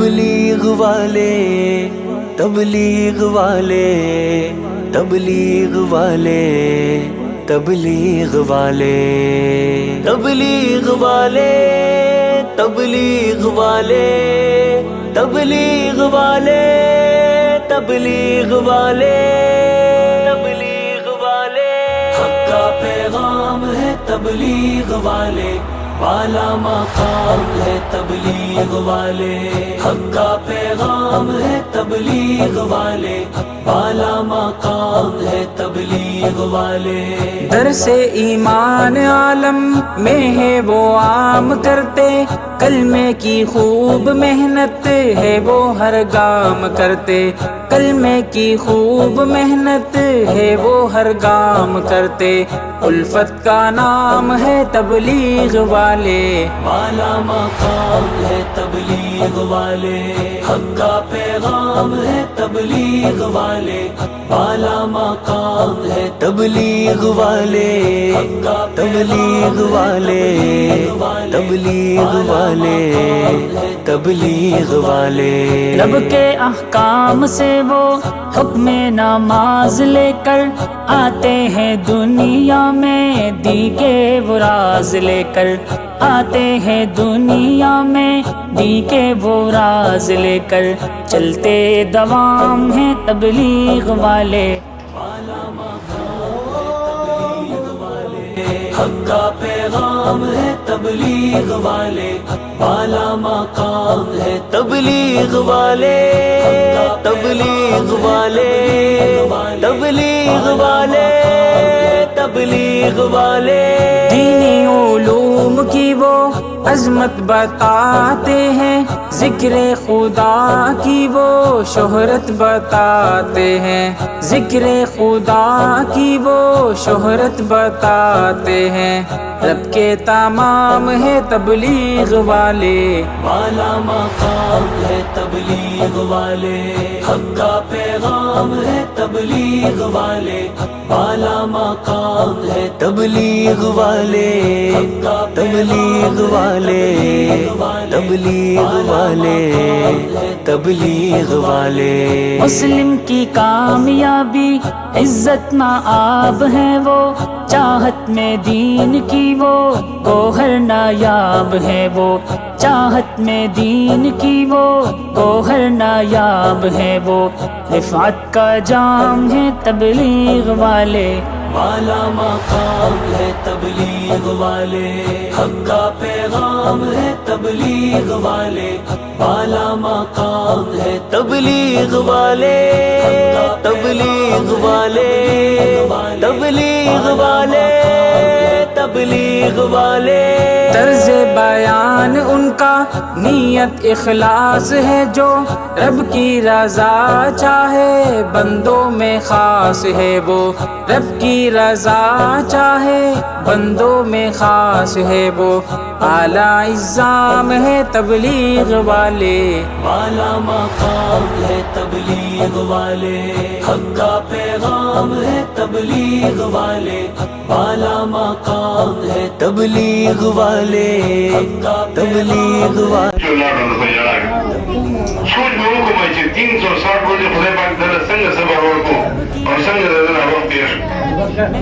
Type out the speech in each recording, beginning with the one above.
تبلیغ والے تبلیغ والے تبلیغ والے تبلیغ والے تبلیغ والے تبلیغ والے تبلیغ والے تبلیغ والے تبلیغ والے حق کا پیغام ہے تبلیغ والے بالا مقام ہے تبلیغ والے حق کا پیغام ہے تبلیغ والے بالا مقام ہے تبلیغ والے درس ایمان عالم میں ہے وہ عام کرتے کلمے کی خوب محنت ہے وہ ہر گام کرتے کلمے کی خوب محنت ہے وہ ہر گام کرتے الفت کا نام ہے تبلیغ والے بالا مقام ہے تبلیغ والے حق کا پیغام ہے تبلیغ والے بالا مقام ہے تبلیغ والے تبلیغ والے تبلیغ والے تبلیغ والے رب کے احکام سے وہ حکم نماز لے کر آتے ہیں دنیا میں دی کے وہ راز لے کر آتے ہیں دنیا میں دی کے وہ راز لے کر چلتے دوام ہیں تبلیغ والے حق کا پیغام ہے تبلیغ والے بالا مقام ہے تبلیغ والے تبلیغ والے تبلیغ والے تبلیغ والے دینی علوم کی وہ عظمت بتاتے ہیں ذکر خدا کی وہ شہرت بتاتے ہیں ذکر خدا کی وہ شہرت بتاتے ہیں رب کے تمام ہے تبلیغ والے بالا مقام ہے تبلیغ والے حق کا پیغام ہے تبلیغ والے بالا مقام ہے تبلیغ والے تبلیغ والے تبلیغ والے تبلیغ والے مسلم کی کامیابی عزت مآب ہے وہ چاہت میں دین کی وہ گوہر نایاب ہے وہ چاہت میں دین کی وہ گوہر نایاب ہے وہ رفعت کا جام ہے تبلیغ والے بالا مقام ہے تبلیغ والے حق کا پیغام ہے تبلیغ والے بالا مقام ہے تبلیغ والے تبلیغ والے تبلیغ والے تبلیغ والے طرز بیان ان کا نیت اخلاص ہے جو رب کی رضا چاہے بندوں میں خاص ہے وہ رب کی رضا چاہے بندوں میں خاص ہے وہ اعلیٰ الزام ہے تبلیغ والے بالا مقام ہے تبلیغ والے حق کا پیغام ہے تبلیغ والے بالا مقام ہے تبلیغ والے تبلیغ والے سوچ میں وہ کو میں 360 روزے خدای پاک دل څنګه صبر ورکو او څنګه دغه وخت تیر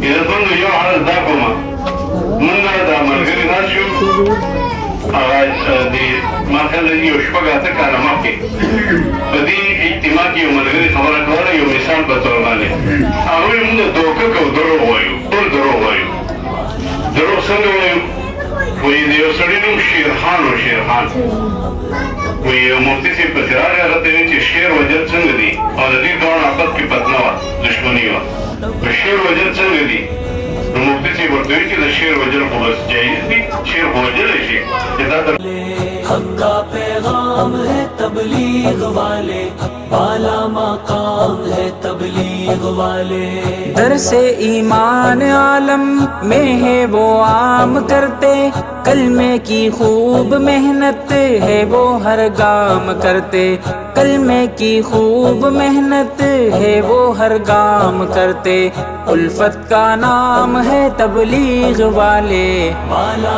اذا څنګه یو حالت دا کومه موږ دا ملګری ناشو هغه دې ماخله یو شپږ اته کاله مخکې په دې اجتماع کې یو ملګری خبره کوله یو مثال په تور باندې هغه موږ دوکه کو دروغ وایو ټول دروغ وایو دروغ څنګه وایو وایي د یو سړي نوم شیرخان و شیرخان وی مفتی سے پسرار ہے رہتے ہیں کہ شیر وجل څنګه دي او د دې دوران آپس کې فتنه وه دشمني وه شیر وجل څنګه دي نو مفتی سے ورته وایي چې د شیر وجل خو بس جایز دي شیر خو وجلی شي چې دا حق کا پیغام ہے تبلیغ والے بالا مقام ہے تبلیغ والے درس ایمان عالم میں ہے وہ عام کرتے کلمے کی خوب محنت ہے وہ ہر گام کرتے کلمے کی خوب محنت ہے وہ ہر گام کرتے الفت کا نام ہے تبلیغ والے بالا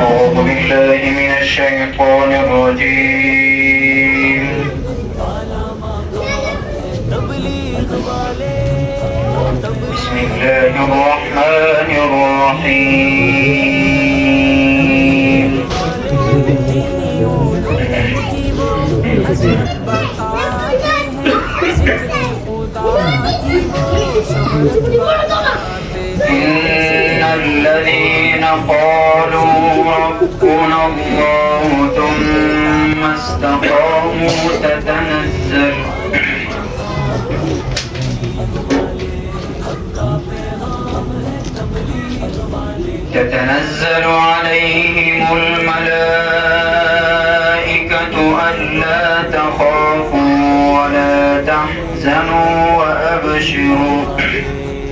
أعوذ بالله من الشيطان الرجيم بسم الله الرحمن الرحيم إن الذين قالوا ربنا الله ثم استقاموا تتنزل عليهم الملائكة ألا تخافوا ولا تحزنوا وأبشروا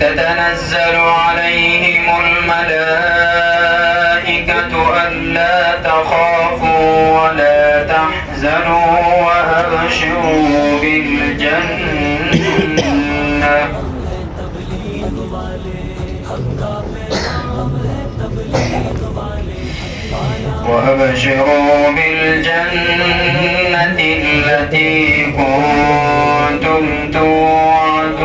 تتنزل عليهم الملائكة ألا تخافوا ولا تحزنوا وأبشروا بالجنة وأبشروا بالجنة التي كنتم توعدون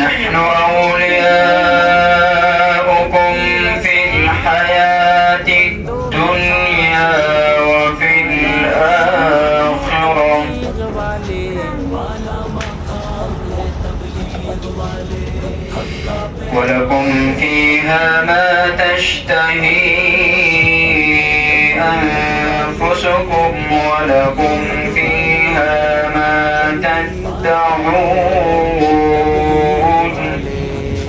نحن أولياؤكم في الحياة الدنيا وفي الآخرة ولكم فيها ما تشتهي أنفسكم ولكم فيها ما تدعون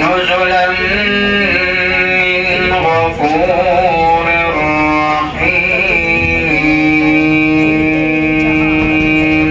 نزلا من غفور رحيم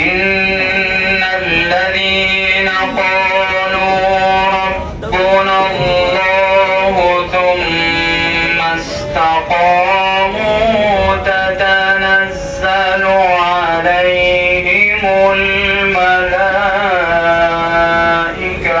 إن الذين قالوا ربنا الله ثم استقاموا تتنزل عليهم الملائكة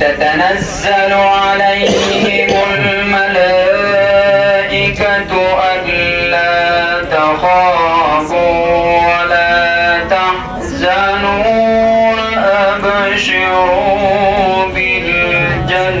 تتنزل عليهم الملائكة ألا تخافوا ولا تحزنوا وأبشروا بالجنة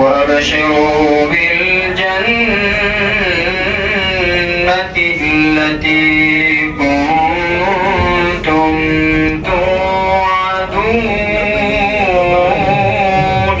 وأبشروا بالجنة التي كنتم توعدون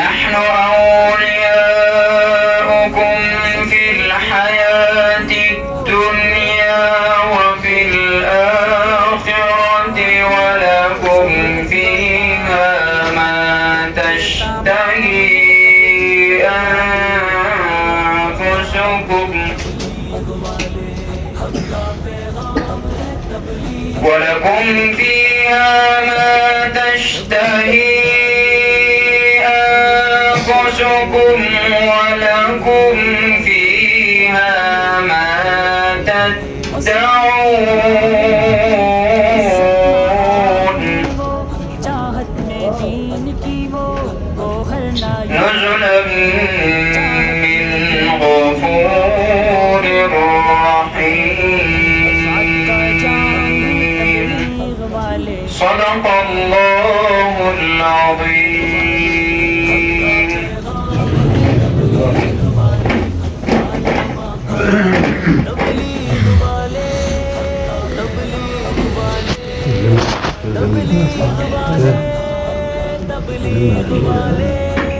نحن أولياؤكم في الحياة الدنيا وفي الآخرة ولكم فيها ما تشتهي أنفسكم ولكم فيها ما تشتهي أنفسكم ولكم فيها ما تدعون العظيم صدق الله العظيم.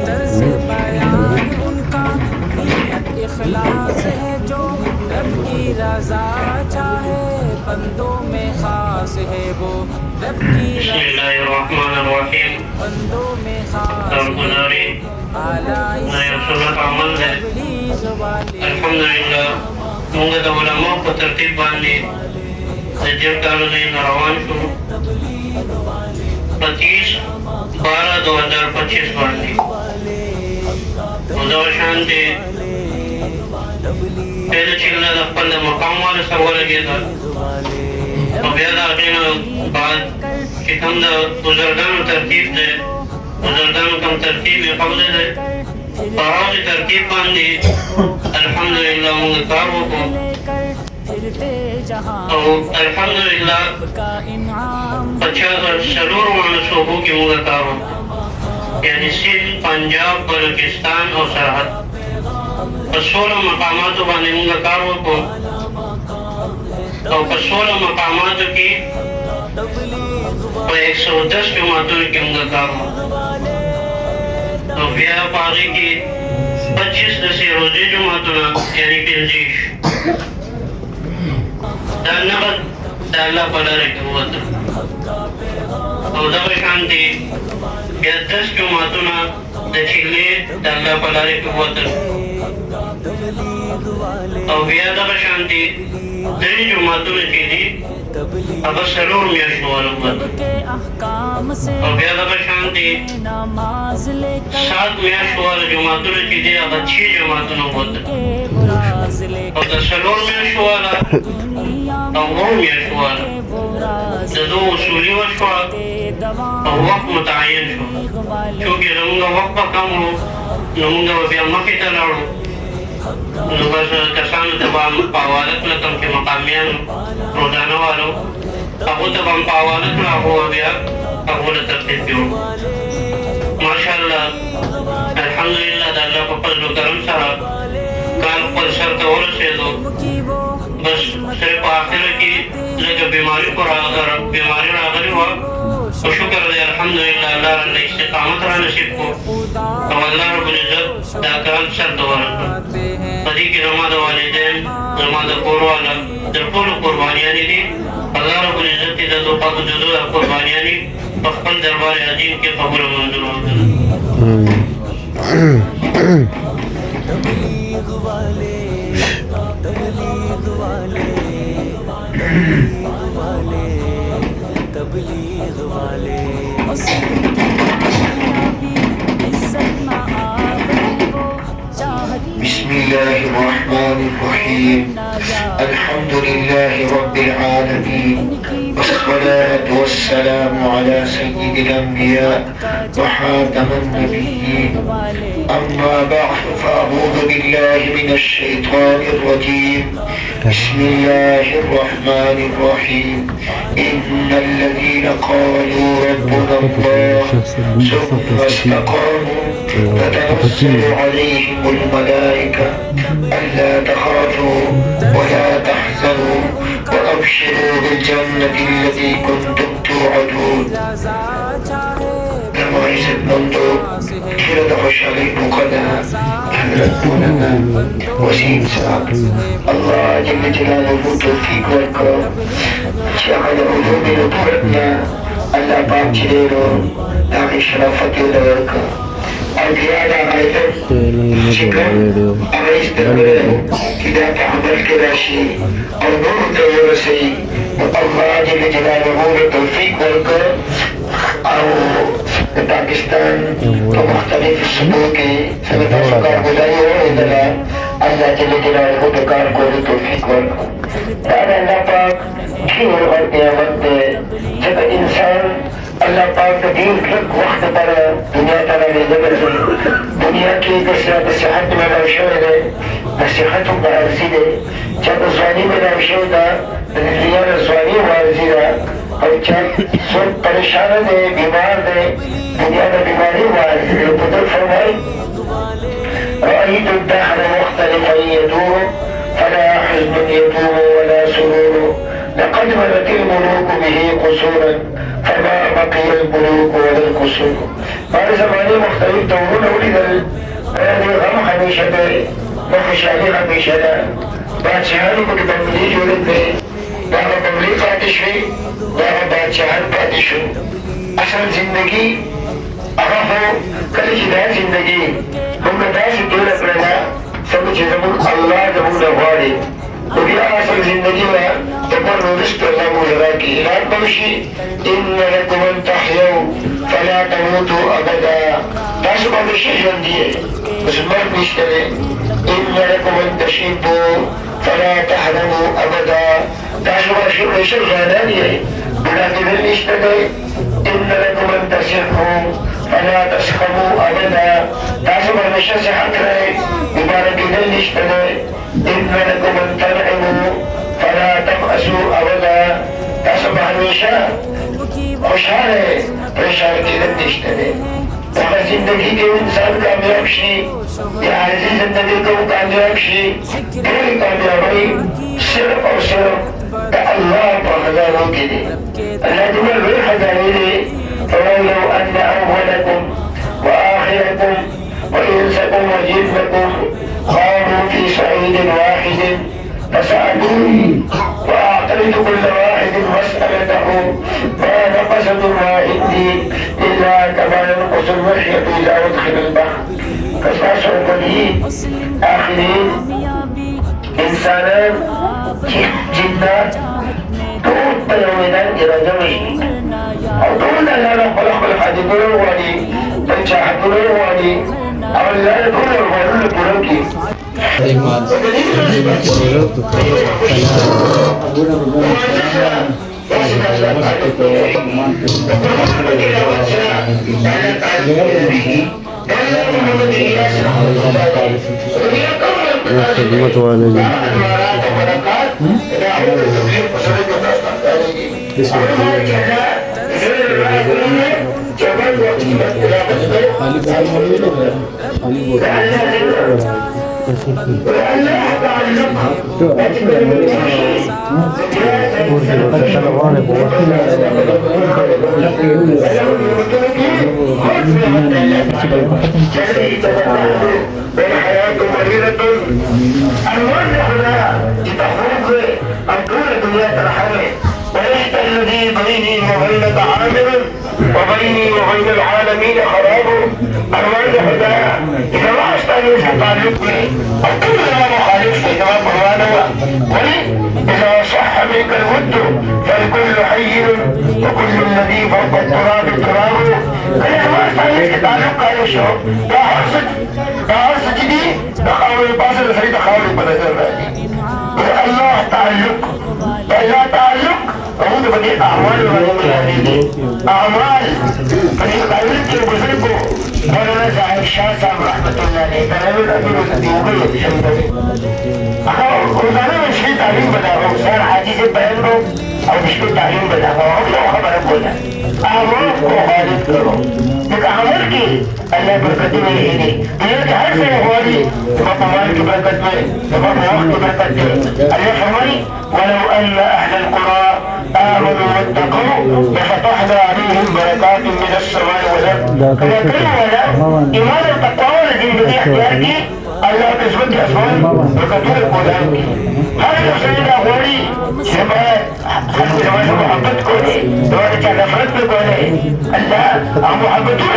طرز بیان ان کا نیت اخلاص ہے جو رب کی رضا چاہے بندوں میں خاص ہے وہ رب کی بسم اللہ الرحمن الرحیم. بندوں میں خاص درگزاری نئے سنت عمل ہے. الحمدللہ مونږ د علماء په ترتیب باندې د دې کارو نه روان شو 25/12/2025 باندې نو دا شان دي پہلے چې کله د خپل مقام والا سره ولګېده او بیا د هغې نه بعد چې کوم د بزرګانو ترتیب دی بزرګانو کوم ترتیب یې ښودی دی په هغې ترتیب باندې الحمدلله مونږ کار وکړو او الحمدلله په 4 صوبو کې مونږ کار وکړو یعنی سندھ پنجاب بلوچستان او سرحد په 16 مقاماتو باندې مونږ کار وکړو او په 16 مقاماتو کې په 110 جماعتونو کې مونږ کار وکړو او بیا په هغې کې 25 داسې روزي جماعتونه یعنې 25 دا نغد د الله په لاره کې ووتل او دغه شانتې بیا 10 جماعتونه د چیلې د الله په لاره کې ووتل او بیا دغه شانتې 3 جماعتونه چې دي هغه 4 میاشتو والا ووتل او بیا دغه شانتې 7 میاشتو والا جماعتونه چې دي هغه 6 جماعتونه ووتل او د 4 میاشتو والا او 9 میاشتو والا د 2 اصولي وشوه او وخت متعین شو چونکې زمونږ وخت به کم و نو مونږ به بیا مخې ته لاړو نو بس کسانو ته به په حواله کړه کوم چې مقامیان روزانه والو هغو ته به م په حواله کړه هغو به بیا هغو له ترتیب کې وکړو ماشاءالله الحمدلله د الله په فضل و کرم سره کال خپل سر ته ورسېدو بس صرف په آخره کې لږه بیماري راغلې وه خو شکر دی الحمدلله الله راله استقامت را نصیب کړو او الله رب العزت دا کال سر ته ورکړو په دې کې زما د والدین زما د کور والا د ټولو قربانیانې دي الله رب العزت دې د دو پاک د دو قربانیانې په خپل دربار عظیم کې قبول او منظور وکړي بسم الله الرحمن الرحيم الحمد لله رب العالمين والصلاة والسلام على سيد الأنبياء وخاتم النبيين أما بعد فأعوذ بالله من الشيطان الرجيم بسم الله الرحمن الرحيم إن الذين قالوا ربنا الله ثم استقاموا تتنزل عليهم الملائكة ألا تخافوا ولا تحزنوا وأبشروا بالجنة التي كنتم توعدون. كما يسد منطق كلا خوش عليك مقدم حضرت مولانا وسيم صاحب الله جل جلاله توفيق والكرم جعل علوم نبوتنا الله پاک چلیرو داغی شرافت ولورکا ادیانا غیبت شکر اغیس درگرے کدا تعمل کراشی اور نور تورسی اللہ جل جلاله توفیق ورکا او پاکستان و مختلف صوبوں کے سنتا شکار گزاری ہو ادلا اللہ جل جلاله بکار کو توفیق ورکا دانا اللہ پاک کیور اور قیامت دے جب انسان اللہ پاک کا دین تک وقت پر دنیا تعالیٰ نے ذکر سے دنیا کی صحت میں روشن ہے نصیحت هم د عرضي دی چا د ځواني میلاو شوی ده د دنیا د ځواني هم عرضي ده او چا څوک پریشانه دی بیمار دی دنیا د بیماري هم عرضي دی قدر فرمایي رأيت الدهر مختلفا يدور فلا حزن يدور ولا سرور لقد ملت الملوك به قصورا فما بقي الملوك ولا القصور بعد زمانه مختلف دورونه ولیدل دې غم همیشه دی د خوشحالي همیشه ده بادشاهانو پکې بنګلې جوړې کړې د هغه بنګلې پاتې شوې د هغه بادشاهان پاتې شو اصل زندګي هغه خو کله چې دا زندګي موږ داسې تېره کړله څنګه چې زموږ الله زموږ نه غواړي خو بیا اصل زندګي به د بل وروسته الله موږ راکړي اعلان به وشي ان لکم ان تحیوا فلا تموتوا ابدا تاسو به همیشه ژوندي یې بس مرګ نشته دی ان لکم ان تشبوا فلا تحرموا ابدا تاسو به همیشه ځوانان یې بوډا کېدل نشته دی ان لکم ان تصحوا فلا تسقموا ابدا تاسو به همیشه صحت لرئ بیماره کېدل نشته دی ان لکم ان تنعموا فلا تبأسوا ابدا تاسو به همیشه خوشحاله پریشان کېدل نشته دی هغه زندگی کې انسان کامیاب شي یا عارضي زندگی کې کامیاب شي ټولې کامیابۍ صرف او صرف د الله په خزانو کې دي الله دومره لوی خزانې دي فولو ان اولکم واخرکم وانسکم وجنکم قاموا في صعيد واحد فسألوني وأعطيت كل واحد مسألته ما نقص مما عندي إلا كما ينقص المحيط إذا أدخل البحر فاسمع سعودين آخرين إنسانان جنات طول بيومنا إرادوي أو طول لا خلق الحديثون الوالي تنشاحدون الوالي أو لا يكون الوالي البروكي خدمت والے جی والحياة مريرة الوجه لا تخرج أطول دنيا ترحمه ويحتل لي بيني وبينك عامر وبيني وبين العالمين خراب الوجه لا إذا ما أستأنس تعلقني أقول لا مخالف كما قرآن إذا صح منك الود فالكل حي وكل الذي فوق التراب تراب إذا ما أستأنس تعلق على الشعب لا حرص جدي تخاول باصل سيد تخاول بنظر الله تعلق فإذا تعلق أعوذ بدي أعمال أعمال فإن تعلق بذلك ولنا زعيم شاسم رحمة الله عليه تنامل أدل وتديوغل بشمده وزانا من شيء تعليم بلاغه سار عاجز بيانه أو بشكل تعليم بلاغه وعمله خبر أقوله أعمالك وخالد كره لك أعمالك الله بركت میں ہی دنیا ہر سے ہماری تمام کی برکت میں تمام وقت کی برکت میں اللہ فرمائی ولو ان اهل القرى آمنوا واتقوا لفتحنا عليهم بركات من السماء والارض فلكن ولا ایمان التقوى والزندگی اختیار کی اللہ کے سبت اسمان برکتوں القرآن کی ہر نفسانی کا غوری سماعت ہمارے محبت کو دے ہمارے چاہ نفرت کو دے اللہ محبتوں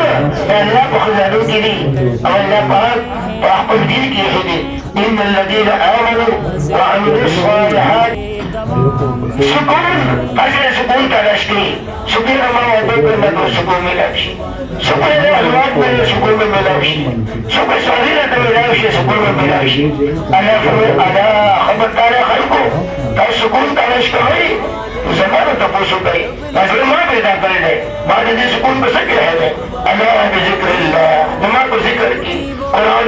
اللہ کو خزانوں کے لیے اور اللہ پاک وحق الدین کی حدی ان الذين آمنوا وعملوا الصالحات سکون اجل سکون تلاش کی سکون اللہ محبت میں تو سکون ملاوشی سکون اللہ میں سکون میں ملاوشی سکون صغیرہ میں ملاوشی سکون میں ملاوشی اللہ فرمائے ادا خبردار خلقو تا سکون تلاش کرئی زمان تپوسو گئی نظر ماں پیدا کر لے بعد سکون بسکر ہے اللہ بذکر اللہ نما کو ذکر کی قرآن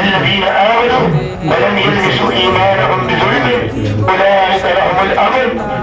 الذين آمنوا ولم يلبسوا إيمانهم بظلم أولئك لهم الأمن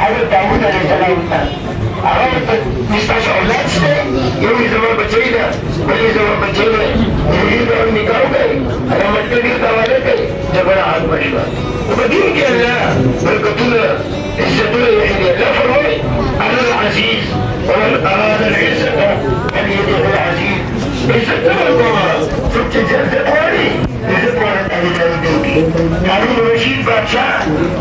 حضرت داود عليه السلام عرفت مستشفى اولاد سے يوم زمان بچينا بلي زمان بچينا يريد ان نكاوكي انا مكتبي دوالكي جبنا عاد مشوى وبدين كي الله بركتنا عزتنا يحيي لا فرمي انا العزيز ومن اراد العزة فليده العزيز عزتنا الله شفت جزء واري عزت وارد اهل جايدوكي هارون الرشيد بادشاہ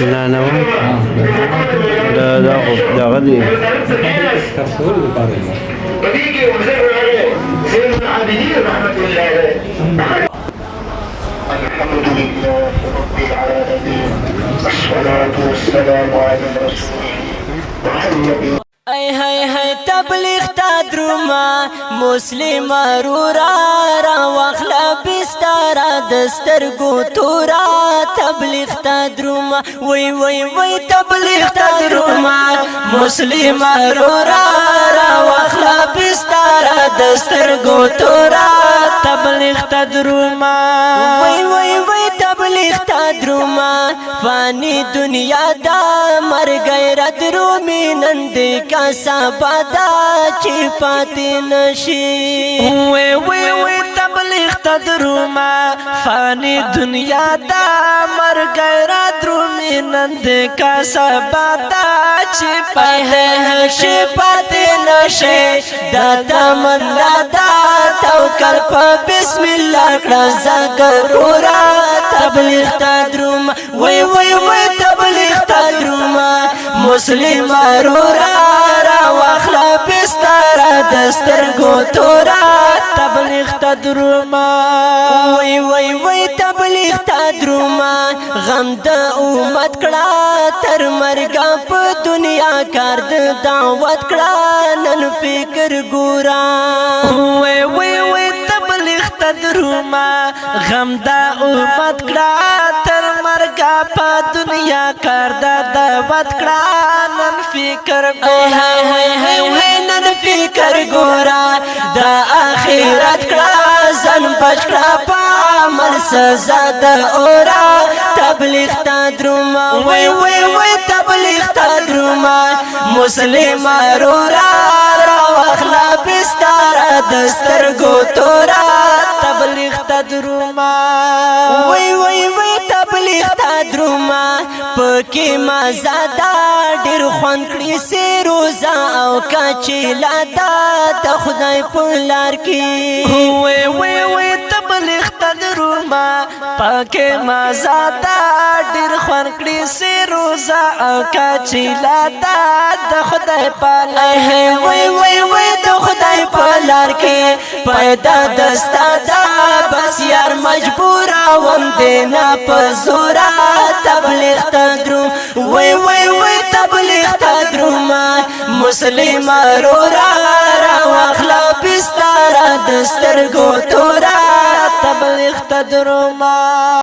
لا أنا لا غدي الحمد لله رب العالمين والصلاة والسلام على رسوله محمد هاي تبلیغ تا دروما مسلم رورا را واخلا بستارا دسترگو تورا تبلیغ تا دروما وی تبلیغ تا دروما مسلم رورا را واخلا بستارا دسترگو تورا تبلیغ تا دروما وی تبلیغ تا دروما فانی دنیا دا مر غیرت رومی نندی کا سبادا چی پاتی نشی وی تبلیغ تدروما فانی دنیا دا مر غیرت رومی نندی کا سبادا چی پاتی نشی دا تمنا دا توکل پا بسم اللہ کرزا کرورا تبلیغ تدروما وی تبلیغ تدروما مسلم رورا را واخلا بستارا دسترگو تورا تبلیغ تدروما وی تبلیغ تدروما غم دا امت کڑا تر مرگا پا دنیا کار دا دعوت کڑا نن فکر گورا وی تبلیغ تدروما غم دا امت کڑا تر مرگا پا دنیا کار دا دعوت کڑا نن فکر گورا نن فکر گورا دا آخرت کڑا زن بچ کڑا پا عمل سزا دا اورا تبلیغ تا دروما وی تبلیغ تا دروما مسلم رورا را واخلا بستارا دسترگو تورا تبلیغ تا دروما وی تبلیغ تا دروما پکی مزادا ډیر خوان کړی سي روزا او کچلا دا د خدای په لار کې وی تبلیغ تدروما پکی مزادا ډیر خوان کړی سي روزا او کچلا دا د خدای په لار وی د خدای په لار کې پیدا دستا دا بس یار مجبور وم دینا په زورا تبلیغ تدروم وی تبلیغ تدروما مسلم رورا را واخلا بستارا دسترگو تورا تبلیغ تدروما